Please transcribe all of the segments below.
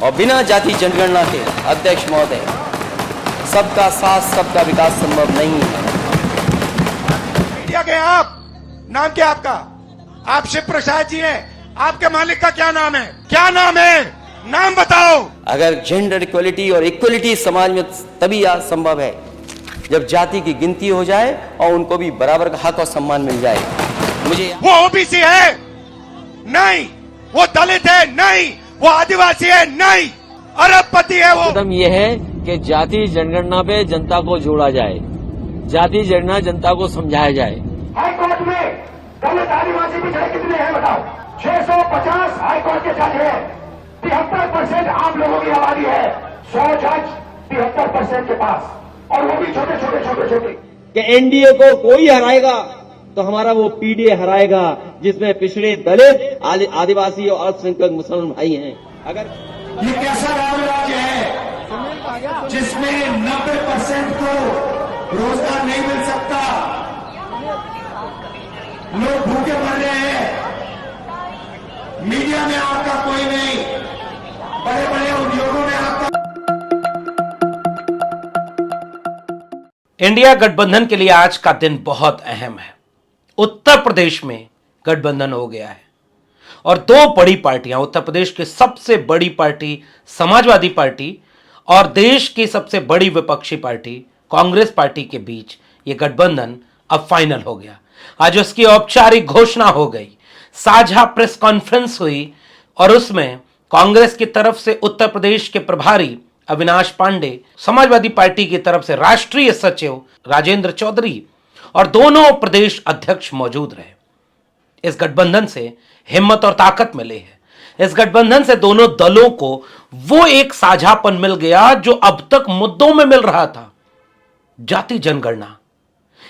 और बिना जाति जनगणना के अध्यक्ष महोदय सबका साथ सबका विकास संभव नहीं है। क्या आप नाम क्या आपका? आप शिव प्रसाद जी हैं। आपके मालिक का क्या नाम है? क्या नाम है? नाम बताओ। अगर जेंडर इक्वलिटी और इक्वलिटी समाज में तभी संभव है जब जाति की गिनती हो जाए और उनको भी बराबर का हक और सम्मान मिल जाए। मुझे वो ओबीसी है नहीं, वो दलित है नहीं, वो आदिवासी है नहीं, अरबपति है वो। कदम ये है कि जाति जनगणना पे जनता को जोड़ा जाए, जाति जनगणना जनता को समझाया जाए। हाई कोर्ट में दलित आदिवासी पिछड़े कितने हैं बताओ? 650 हाई कोर्ट के जज हैं। 73% आम लोगों की आबादी है। 100 जज 73% के पास, और वो भी छोटे छोटे। कि एनडीए को कोई हराएगा तो हमारा वो पीडीए हराएगा, जिसमें पिछड़े दलित आदिवासी और अल्पसंख्यक मुसलमान भाई हैं। अगर ये कैसा राहुल राज्य है जिसमें 90% को रोजगार नहीं मिल सकता, लोग भूखे मर रहे हैं, मीडिया में आपका कोई नहीं, बड़े बड़े उद्योगों में आपका। इंडिया गठबंधन के लिए आज का दिन बहुत अहम है। उत्तर प्रदेश में गठबंधन हो गया है और दो बड़ी पार्टियां, उत्तर प्रदेश की सबसे बड़ी पार्टी समाजवादी पार्टी और देश की सबसे बड़ी विपक्षी पार्टी कांग्रेस पार्टी के बीच यह गठबंधन अब फाइनल हो गया। आज उसकी औपचारिक घोषणा हो गई। साझा प्रेस कॉन्फ्रेंस हुई और उसमें कांग्रेस की तरफ से उत्तर प्रदेश के प्रभारी अविनाश पांडे, समाजवादी पार्टी की तरफ से राष्ट्रीय सचिव राजेंद्र चौधरी और दोनों प्रदेश अध्यक्ष मौजूद रहे। इस गठबंधन से हिम्मत और ताकत मिली है। इस गठबंधन से दोनों दलों को वो एक साझापन मिल गया जो अब तक मुद्दों में मिल रहा था। जाति जनगणना,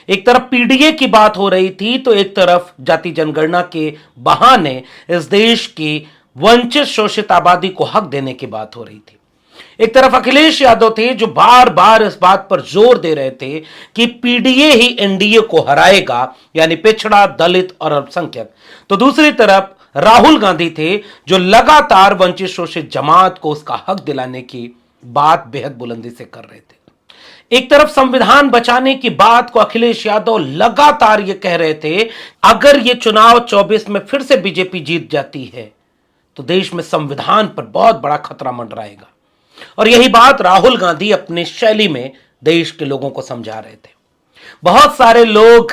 एक तरफ पीडीए की बात हो रही थी तो एक तरफ जाति जनगणना के बहाने इस देश की वंचित शोषित आबादी को हक देने की बात हो रही थी। एक तरफ अखिलेश यादव थे जो बार बार इस बात पर जोर दे रहे थे कि पीडीए ही एनडीए को हराएगा, यानी पिछड़ा, दलित और अल्पसंख्यक। तो दूसरी तरफ राहुल गांधी थे जो लगातार वंचित शोषित जमात को उसका हक दिलाने की बात बेहद बुलंदी से कर रहे थे। एक तरफ संविधान बचाने की बात को अखिलेश यादव लगातार ये कह रहे थे, अगर ये चुनाव 24 में फिर से बीजेपी जीत जाती है तो देश में संविधान पर बहुत बड़ा खतरा मंडराएगा। और यही बात राहुल गांधी अपनी शैली में देश के लोगों को समझा रहे थे। बहुत सारे लोग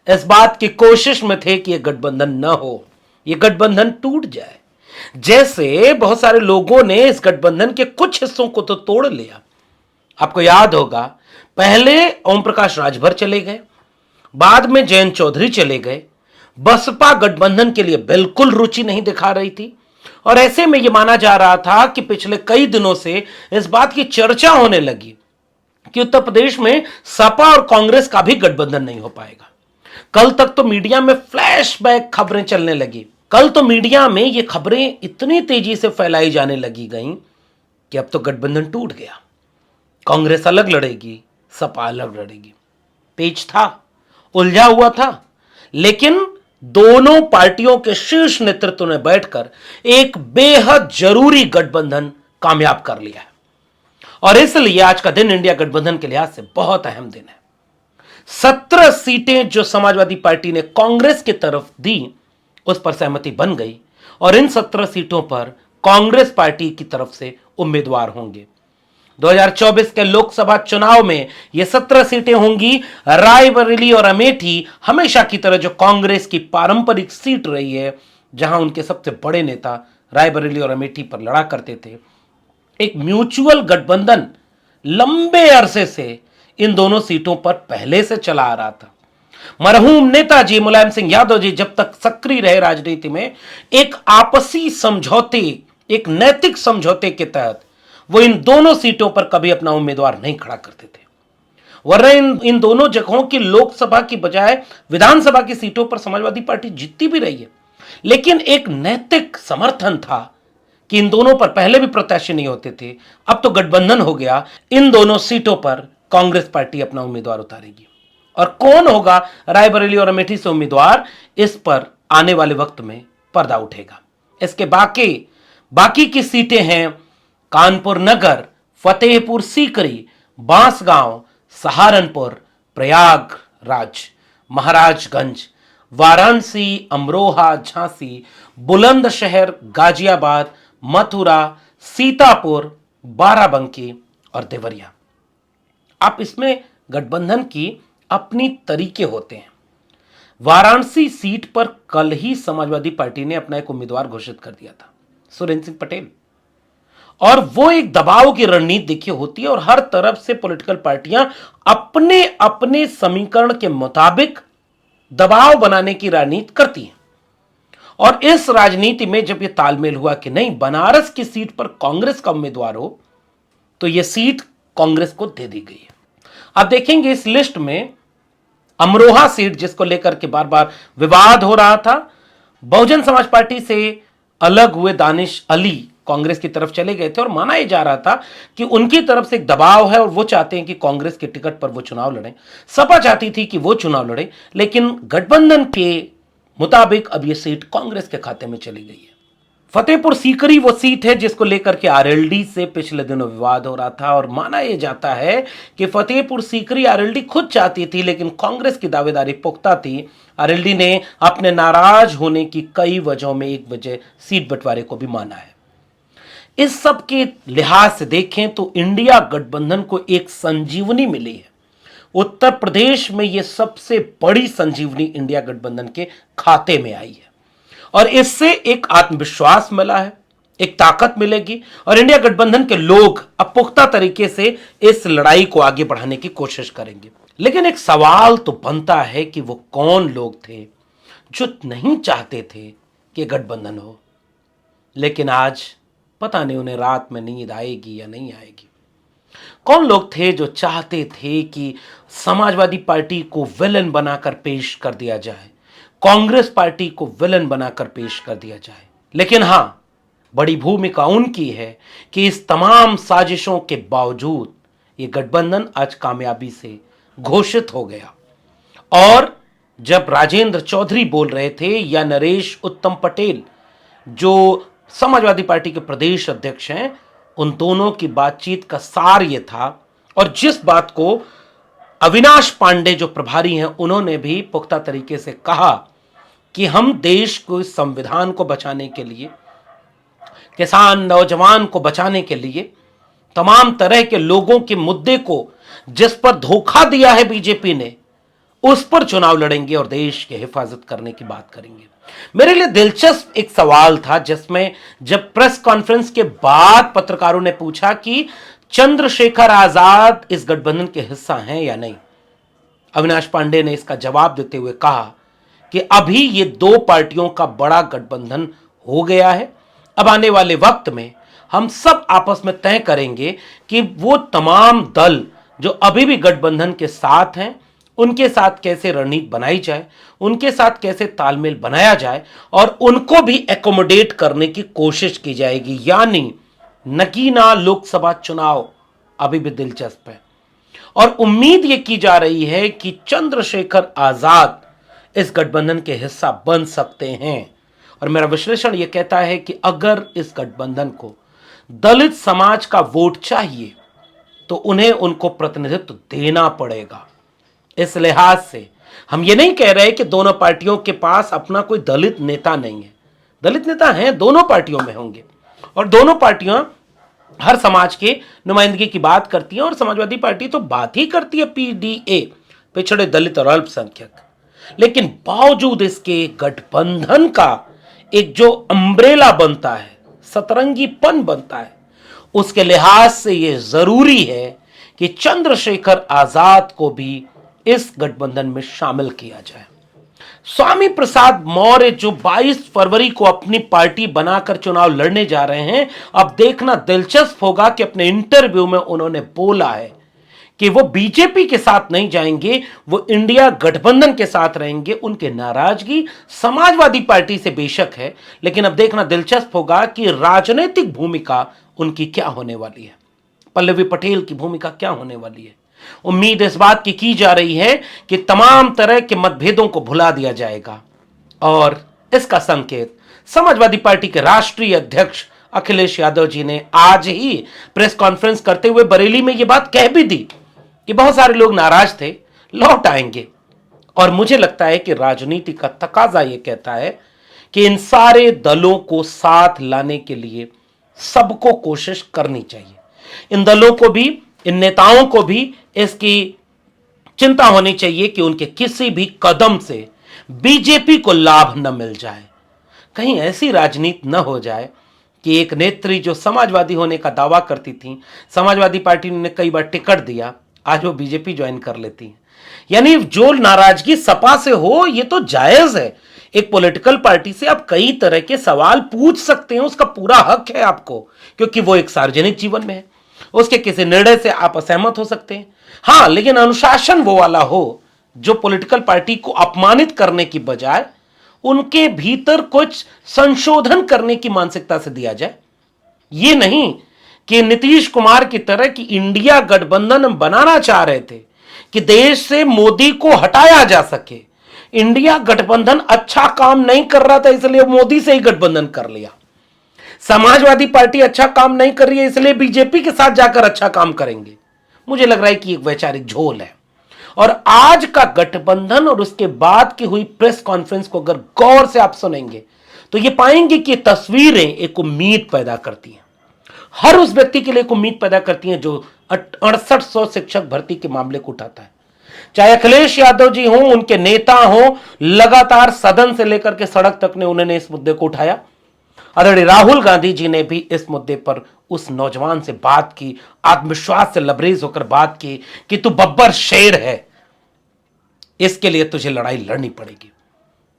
इस बात की कोशिश में थे कि यह गठबंधन न हो, यह गठबंधन टूट जाए। जैसे बहुत सारे लोगों ने इस गठबंधन के कुछ हिस्सों को तो तोड़ लिया। आपको याद होगा, पहले ओम प्रकाश राजभर चले गए, बाद में जयंत चौधरी चले गए। बसपा गठबंधन के लिए बिल्कुल रुचि नहीं दिखा रही थी और ऐसे में यह माना जा रहा था कि पिछले कई दिनों से इस बात की चर्चा होने लगी कि उत्तर प्रदेश में सपा और कांग्रेस का भी गठबंधन नहीं हो पाएगा। कल तक तो मीडिया में फ्लैशबैक खबरें चलने लगी। कल तो मीडिया में ये खबरें इतनी तेजी से फैलाई जाने लगी गईं कि अब तो गठबंधन टूट गया। कांग्रेस अलग लड़ेगी, सपा अलग लड़ेगी। पेच था, उलझा हुआ था, लेकिन दोनों पार्टियों के शीर्ष नेतृत्व ने बैठकर एक बेहद जरूरी गठबंधन कामयाब कर लिया है। और इसलिए आज का दिन इंडिया गठबंधन के लिहाज से बहुत अहम दिन है। 17 सीटें जो समाजवादी पार्टी ने कांग्रेस की तरफ दी, उस पर सहमति बन गई और इन 17 सीटों पर कांग्रेस पार्टी की तरफ से उम्मीदवार होंगे। 2024 के लोकसभा चुनाव में ये 17 सीटें होंगी। रायबरेली और अमेठी हमेशा की तरह जो कांग्रेस की पारंपरिक सीट रही है, जहां उनके सबसे बड़े नेता रायबरेली और अमेठी पर लड़ा करते थे। एक म्यूचुअल गठबंधन लंबे अरसे से इन दोनों सीटों पर पहले से चला आ रहा था। मरहूम नेताजी मुलायम सिंह यादव जी जब तक सक्रिय रहे राजनीति में, एक आपसी समझौते, एक नैतिक समझौते के तहत वो इन दोनों सीटों पर कभी अपना उम्मीदवार नहीं खड़ा करते थे। वरना इन दोनों जगहों की लोकसभा की बजाय विधानसभा की सीटों पर समाजवादी पार्टी जीतती भी रही है, लेकिन एक नैतिक समर्थन था कि इन दोनों पर पहले भी प्रत्याशी नहीं होते थे। अब तो गठबंधन हो गया, इन दोनों सीटों पर कांग्रेस पार्टी अपना उम्मीदवार उतारेगी। और कौन होगा रायबरेली और अमेठी से उम्मीदवार, इस पर आने वाले वक्त में पर्दा उठेगा। इसके बाकी की सीटें हैं कानपुर नगर, फतेहपुर सीकरी, बांसगांव, सहारनपुर, प्रयागराज, महाराजगंज, वाराणसी, अमरोहा, झांसी, बुलंदशहर, गाजियाबाद, मथुरा, सीतापुर, बाराबंकी और देवरिया। आप इसमें गठबंधन की अपनी तरीके होते हैं। वाराणसी सीट पर कल ही समाजवादी पार्टी ने अपना एक उम्मीदवार घोषित कर दिया था, सुरेंद्र सिंह पटेल, और वो एक दबाव की रणनीति देखिए होती है और हर तरफ से पॉलिटिकल पार्टियां अपने अपने समीकरण के मुताबिक दबाव बनाने की राजनीति करती हैं। और इस राजनीति में जब यह तालमेल हुआ कि नहीं, बनारस की सीट पर कांग्रेस का उम्मीदवार हो, तो यह सीट कांग्रेस को दे दी गई है। आप देखेंगे इस लिस्ट में अमरोहा सीट, जिसको लेकर के बार बार विवाद हो रहा था, बहुजन समाज पार्टी से अलग हुए दानिश अली कांग्रेस की तरफ चले गए थे और माना यह जा रहा था कि उनकी तरफ से एक दबाव है और वो चाहते हैं कि कांग्रेस के टिकट पर वो चुनाव लड़ें। सपा चाहती थी कि वो चुनाव लड़े, लेकिन गठबंधन के मुताबिक अब यह सीट कांग्रेस के खाते में चली गई है। फतेहपुर सीकरी वो सीट है जिसको लेकर के आरएलडी से पिछले दिनों विवाद हो रहा था और माना यह जाता है कि फतेहपुर सीकरी आरएलडी खुद चाहती थी, लेकिन कांग्रेस की दावेदारी पुख्ता थी। आरएलडी ने अपने नाराज होने की कई वजहों में एक वजह सीट बंटवारे को भी माना है। इस सब के लिहाज से देखें तो इंडिया गठबंधन को एक संजीवनी मिली है। उत्तर प्रदेश में यह सबसे बड़ी संजीवनी इंडिया गठबंधन के खाते में आई है और इससे एक आत्मविश्वास मिला है, एक ताकत मिलेगी और इंडिया गठबंधन के लोग अब पुख्ता तरीके से इस लड़ाई को आगे बढ़ाने की कोशिश करेंगे। लेकिन एक सवाल तो बनता है कि वो कौन लोग थे जो नहीं चाहते थे कि गठबंधन हो, लेकिन आज पता नहीं उन्हें रात में नींद आएगी या नहीं आएगी। कौन लोग थे जो चाहते थे कि समाजवादी पार्टी को विलन बनाकर पेश कर दिया जाए, कांग्रेस पार्टी को विलन बनाकर पेश कर दिया जाए। लेकिन हां, बड़ी भूमिका उनकी है कि इस तमाम साजिशों के बावजूद यह गठबंधन आज कामयाबी से घोषित हो गया। और जब राजेंद्र चौधरी बोल रहे थे या नरेश उत्तम पटेल जो समाजवादी पार्टी के प्रदेश अध्यक्ष हैं, उन दोनों की बातचीत का सार यह था और जिस बात को अविनाश पांडे जो प्रभारी हैं उन्होंने भी पुख्ता तरीके से कहा कि हम देश को, संविधान को बचाने के लिए, किसान नौजवान को बचाने के लिए, तमाम तरह के लोगों के मुद्दे को जिस पर धोखा दिया है बीजेपी ने, उस पर चुनाव लड़ेंगे और देश की हिफाजत करने की बात करेंगे। मेरे लिए दिलचस्प एक सवाल था जिसमें जब प्रेस कॉन्फ्रेंस के बाद पत्रकारों ने पूछा कि चंद्रशेखर आजाद इस गठबंधन के हिस्सा हैं या नहीं, अविनाश पांडे ने इसका जवाब देते हुए कहा कि अभी ये दो पार्टियों का बड़ा गठबंधन हो गया है। अब आने वाले वक्त में हम सब आपस में तय करेंगे कि वो तमाम दल जो अभी भी गठबंधन के साथ हैं उनके साथ कैसे रणनीति बनाई जाए, उनके साथ कैसे तालमेल बनाया जाए और उनको भी एकोमोडेट करने की कोशिश की जाएगी। यानी नगीना लोकसभा चुनाव अभी भी दिलचस्प है और उम्मीद यह की जा रही है कि चंद्रशेखर आजाद इस गठबंधन के हिस्सा बन सकते हैं। और मेरा विश्लेषण यह कहता है कि अगर इस गठबंधन को दलित समाज का वोट चाहिए तो उन्हें उनको प्रतिनिधित्व देना पड़ेगा। इस लिहाज से हम ये नहीं कह रहे कि दोनों पार्टियों के पास अपना कोई दलित नेता नहीं है। दलित नेता हैं, दोनों पार्टियों में होंगे और दोनों पार्टियां हर समाज के नुमाइंदगी की बात करती हैं और समाजवादी पार्टी तो बात ही करती है पीडीए, पिछड़े दलित और अल्पसंख्यक। लेकिन बावजूद इसके गठबंधन का एक जो अम्ब्रेला बनता है, सतरंगीपन बनता है, उसके लिहाज से यह जरूरी है कि चंद्रशेखर आजाद को भी इस गठबंधन में शामिल किया जाए। स्वामी प्रसाद मौर्य जो 22 फरवरी को अपनी पार्टी बनाकर चुनाव लड़ने जा रहे हैं, अब देखना दिलचस्प होगा कि अपने इंटरव्यू में उन्होंने बोला है कि वो बीजेपी के साथ नहीं जाएंगे, वो इंडिया गठबंधन के साथ रहेंगे। उनके नाराजगी समाजवादी पार्टी से बेशक है, लेकिन अब देखना दिलचस्प होगा कि राजनीतिक भूमिका उनकी क्या होने वाली है, पल्लवी पटेल की भूमिका क्या होने वाली है। उम्मीद इस बात की जा रही है कि तमाम तरह के मतभेदों को भुला दिया जाएगा और इसका संकेत समाजवादी पार्टी के राष्ट्रीय अध्यक्ष अखिलेश यादव जी ने आज ही प्रेस कॉन्फ्रेंस करते हुए बरेली में यह बात कह भी दी कि बहुत सारे लोग नाराज थे, लौट आएंगे। और मुझे लगता है कि राजनीति का तकाजा यह कहता है कि इन सारे दलों को साथ लाने के लिए सबको कोशिश करनी चाहिए। इन दलों को भी, इन नेताओं को भी इसकी चिंता होनी चाहिए कि उनके किसी भी कदम से बीजेपी को लाभ न मिल जाए। कहीं ऐसी राजनीति न हो जाए कि एक नेत्री जो समाजवादी होने का दावा करती थी, समाजवादी पार्टी ने कई बार टिकट दिया, आज वो बीजेपी ज्वाइन कर लेती है। यानी जो नाराजगी सपा से हो, ये तो जायज है। एक पॉलिटिकल पार्टी से आप कई तरह के सवाल पूछ सकते हैं, उसका पूरा हक है आपको, क्योंकि वो एक सार्वजनिक जीवन में है। उसके किसी निर्णय से आप असहमत हो सकते हैं, हां, लेकिन अनुशासन वो वाला हो जो पॉलिटिकल पार्टी को अपमानित करने की बजाय उनके भीतर कुछ संशोधन करने की मानसिकता से दिया जाए। ये नहीं कि नीतीश कुमार की तरह की इंडिया गठबंधन हम बनाना चाह रहे थे कि देश से मोदी को हटाया जा सके। इंडिया गठबंधन अच्छा काम नहीं कर रहा था, इसलिए मोदी से ही गठबंधन कर लिया। समाजवादी पार्टी अच्छा काम नहीं कर रही है, इसलिए बीजेपी के साथ जाकर अच्छा काम करेंगे। मुझे लग रहा है कि एक वैचारिक झोल है। और आज का गठबंधन और उसके बाद की हुई प्रेस कॉन्फ्रेंस को अगर गौर से आप सुनेंगे तो ये पाएंगे कि तस्वीरें एक उम्मीद पैदा करती हैं। हर उस व्यक्ति के लिए एक उम्मीद पैदा करती हैं जो 6800 शिक्षक भर्ती के मामले को उठाता है। चाहे अखिलेश यादव जी हों, उनके नेता हों, लगातार सदन से लेकर के सड़क तक ने उन्होंने इस मुद्दे को उठाया। आदरणीय राहुल गांधी जी ने भी इस मुद्दे पर उस नौजवान से बात की, आत्मविश्वास से लबरेज होकर बात की कि तू बब्बर शेर है, इसके लिए तुझे लड़ाई लड़नी पड़ेगी।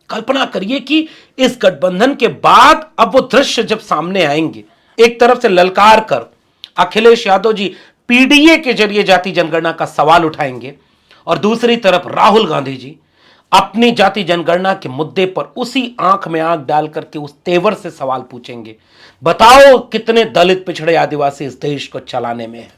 कल्पना करिए कि इस गठबंधन के बाद अब वो दृश्य जब सामने आएंगे, एक तरफ से ललकार कर अखिलेश यादव जी पीडीए के जरिए जाति जनगणना का सवाल उठाएंगे और दूसरी तरफ राहुल गांधी जी अपनी जाति जनगणना के मुद्दे पर उसी आंख में आंख डाल करके उस तेवर से सवाल पूछेंगे, बताओ कितने दलित, पिछड़े, आदिवासी इस देश को चलाने में है।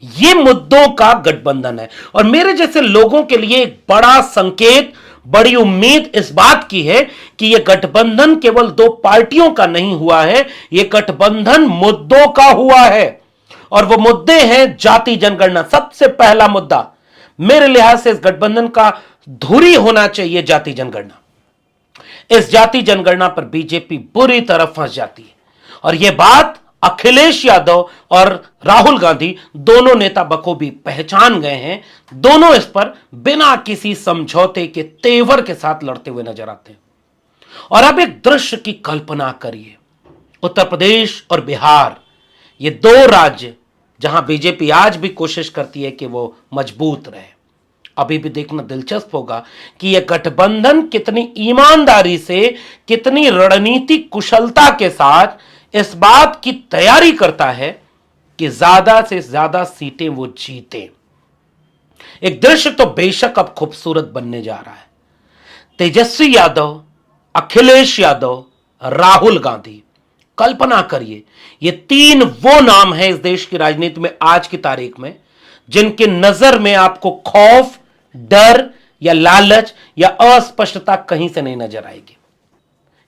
ये मुद्दों का गठबंधन है और मेरे जैसे लोगों के लिए एक बड़ा संकेत, बड़ी उम्मीद इस बात की है कि यह गठबंधन केवल दो पार्टियों का नहीं हुआ है, यह गठबंधन मुद्दों का हुआ है। और वो मुद्दे हैं जाति जनगणना। सबसे पहला मुद्दा मेरे लिहाज से इस गठबंधन का धुरी होना चाहिए जाति जनगणना। इस जाति जनगणना पर बीजेपी बुरी तरह फंस जाती है और यह बात अखिलेश यादव और राहुल गांधी दोनों नेता बखूबी पहचान गए हैं। दोनों इस पर बिना किसी समझौते के तेवर के साथ लड़ते हुए नजर आते हैं। और अब एक दृश्य की कल्पना करिए, उत्तर प्रदेश और बिहार, ये दो राज्य जहां बीजेपी आज भी कोशिश करती है कि वो मजबूत रहे। अभी भी देखना दिलचस्प होगा कि यह गठबंधन कितनी ईमानदारी से, कितनी रणनीतिक कुशलता के साथ इस बात की तैयारी करता है कि ज्यादा से ज्यादा सीटें वो जीते। एक दृश्य तो बेशक अब खूबसूरत बनने जा रहा है। तेजस्वी यादव, अखिलेश यादव, राहुल गांधी, कल्पना करिए, ये तीन वो नाम हैं इस देश की राजनीति में आज की तारीख में जिनके नजर में आपको खौफ, डर या लालच या अस्पष्टता कहीं से नहीं नजर आएगी।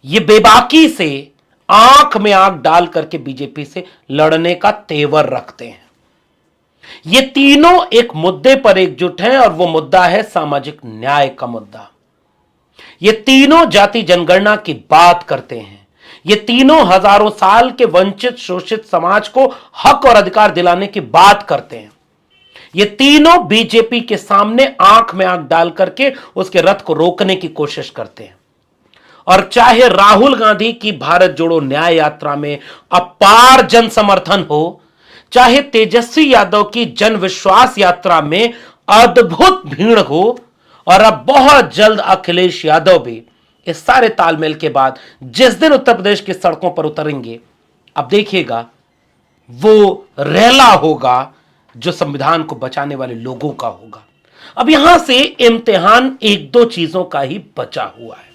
ये बेबाकी से आंख में आंख डाल करके बीजेपी से लड़ने का तेवर रखते हैं। ये तीनों एक मुद्दे पर एकजुट हैं और वो मुद्दा है सामाजिक न्याय का मुद्दा। ये तीनों जाति जनगणना की बात करते हैं। ये तीनों हजारों साल के वंचित, शोषित समाज को हक और अधिकार दिलाने की बात करते हैं। ये तीनों बीजेपी के सामने आंख में आंख डाल करके उसके रथ को रोकने की कोशिश करते हैं। और चाहे राहुल गांधी की भारत जोड़ो न्याय यात्रा में अपार जन समर्थन हो, चाहे तेजस्वी यादव की जन विश्वास यात्रा में अद्भुत भीड़ हो, और अब बहुत जल्द अखिलेश यादव भी इस सारे तालमेल के बाद जिस दिन उत्तर प्रदेश की सड़कों पर उतरेंगे, अब देखिएगा वो रैला होगा जो संविधान को बचाने वाले लोगों का होगा। अब यहां से इम्तिहान एक दो चीजों का ही बचा हुआ है।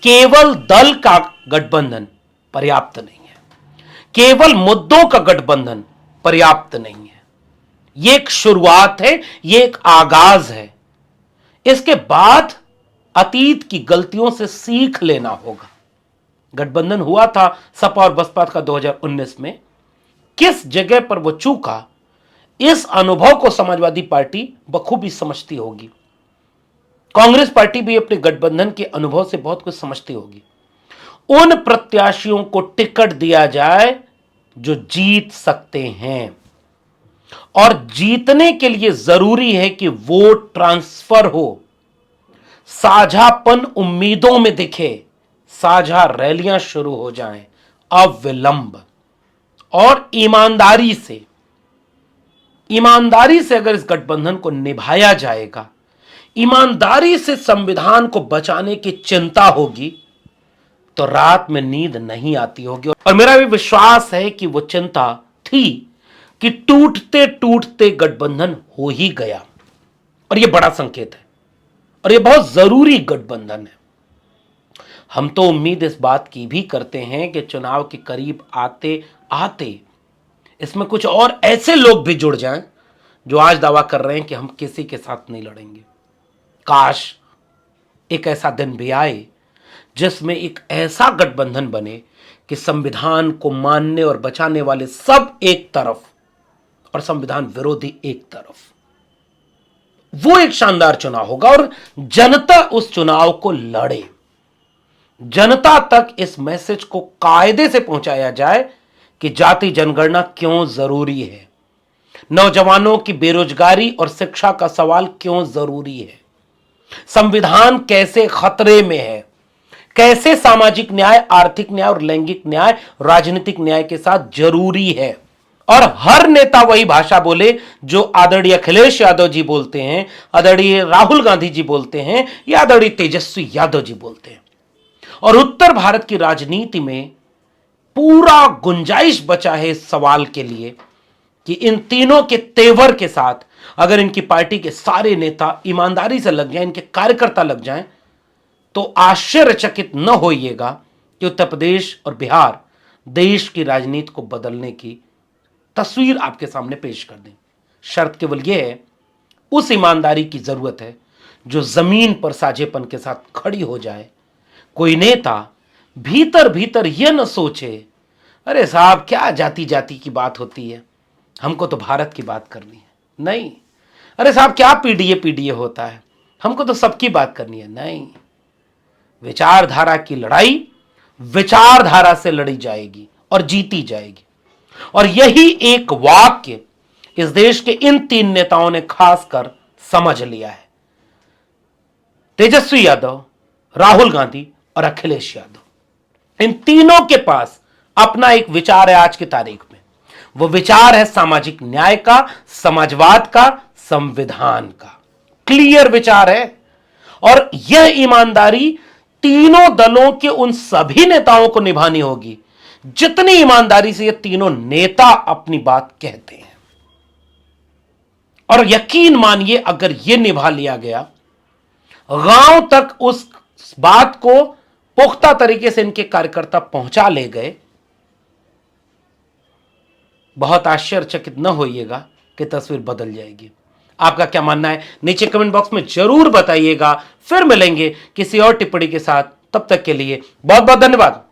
केवल दल का गठबंधन पर्याप्त नहीं है, केवल मुद्दों का गठबंधन पर्याप्त नहीं है। यह एक शुरुआत है, यह एक आगाज है। इसके बाद अतीत की गलतियों से सीख लेना होगा। गठबंधन हुआ था सपा और बसपा का 2019 में, किस जगह पर वो चूका, इस अनुभव को समाजवादी पार्टी बखूबी समझती होगी। कांग्रेस पार्टी भी अपने गठबंधन के अनुभव से बहुत कुछ समझती होगी। उन प्रत्याशियों को टिकट दिया जाए जो जीत सकते हैं, और जीतने के लिए जरूरी है कि वोट ट्रांसफर हो, साझापन उम्मीदों में दिखे, साझा रैलियां शुरू हो जाएं अविलंब, और ईमानदारी से अगर इस गठबंधन को निभाया जाएगा, ईमानदारी से संविधान को बचाने की चिंता होगी, तो रात में नींद नहीं आती होगी। और मेरा भी विश्वास है कि वो चिंता थी कि टूटते टूटते गठबंधन हो ही गया, और यह बड़ा संकेत है, और यह बहुत जरूरी गठबंधन है। हम तो उम्मीद इस बात की भी करते हैं कि चुनाव के करीब आते आते इसमें कुछ और ऐसे लोग भी जुड़ जाएं जो आज दावा कर रहे हैं कि हम किसी के साथ नहीं लड़ेंगे। काश एक ऐसा दिन भी आए जिसमें एक ऐसा गठबंधन बने कि संविधान को मानने और बचाने वाले सब एक तरफ और संविधान विरोधी एक तरफ। वो एक शानदार चुनाव होगा, और जनता उस चुनाव को लड़े। जनता तक इस मैसेज को कायदे से पहुंचाया जाए कि जाति जनगणना क्यों जरूरी है, नौजवानों की बेरोजगारी और शिक्षा का सवाल क्यों जरूरी है, संविधान कैसे खतरे में है, कैसे सामाजिक न्याय, आर्थिक न्याय और लैंगिक न्याय राजनीतिक न्याय के साथ जरूरी है। और हर नेता वही भाषा बोले जो आदरणीय अखिलेश यादव जी बोलते हैं, आदरणीय राहुल गांधी जी बोलते हैं, या आदरणीय तेजस्वी यादव जी बोलते हैं। और उत्तर भारत की राजनीति में पूरा गुंजाइश बचा है इस सवाल के लिए कि इन तीनों के तेवर के साथ अगर इनकी पार्टी के सारे नेता ईमानदारी से लग जाएं, इनके कार्यकर्ता लग जाएं, तो आश्चर्यचकित न होइएगा कि उत्तर प्रदेश और बिहार देश की राजनीति को बदलने की तस्वीर आपके सामने पेश कर दें। शर्त केवल यह है, उस ईमानदारी की जरूरत है जो जमीन पर साझेपन के साथ खड़ी हो जाए। कोई नेता भीतर भीतर यह न सोचे, अरे साहब क्या जाति जाति की बात होती है, हमको तो भारत की बात करनी है। नहीं, अरे साहब क्या पीडीए पीडीए होता है, हमको तो सबकी बात करनी है। नहीं, विचारधारा की लड़ाई विचारधारा से लड़ी जाएगी और जीती जाएगी। और यही एक वाक्य इस देश के इन तीन नेताओं ने खासकर समझ लिया है, तेजस्वी यादव, राहुल गांधी और अखिलेश यादव। इन तीनों के पास अपना एक विचार है आज की तारीख में। वो विचार है सामाजिक न्याय का, समाजवाद का, संविधान का। क्लियर विचार है, और यह ईमानदारी तीनों दलों के उन सभी नेताओं को निभानी होगी जितनी ईमानदारी से ये तीनों नेता अपनी बात कहते हैं। और यकीन मानिए, अगर यह निभा लिया गया, गांव तक उस बात को पुख्ता तरीके से इनके कार्यकर्ता पहुंचा ले गए, बहुत आश्चर्यचकित न होइएगा कि तस्वीर बदल जाएगी। आपका क्या मानना है नीचे कमेंट बॉक्स में जरूर बताइएगा। फिर मिलेंगे किसी और टिप्पणी के साथ, तब तक के लिए बहुत बहुत धन्यवाद।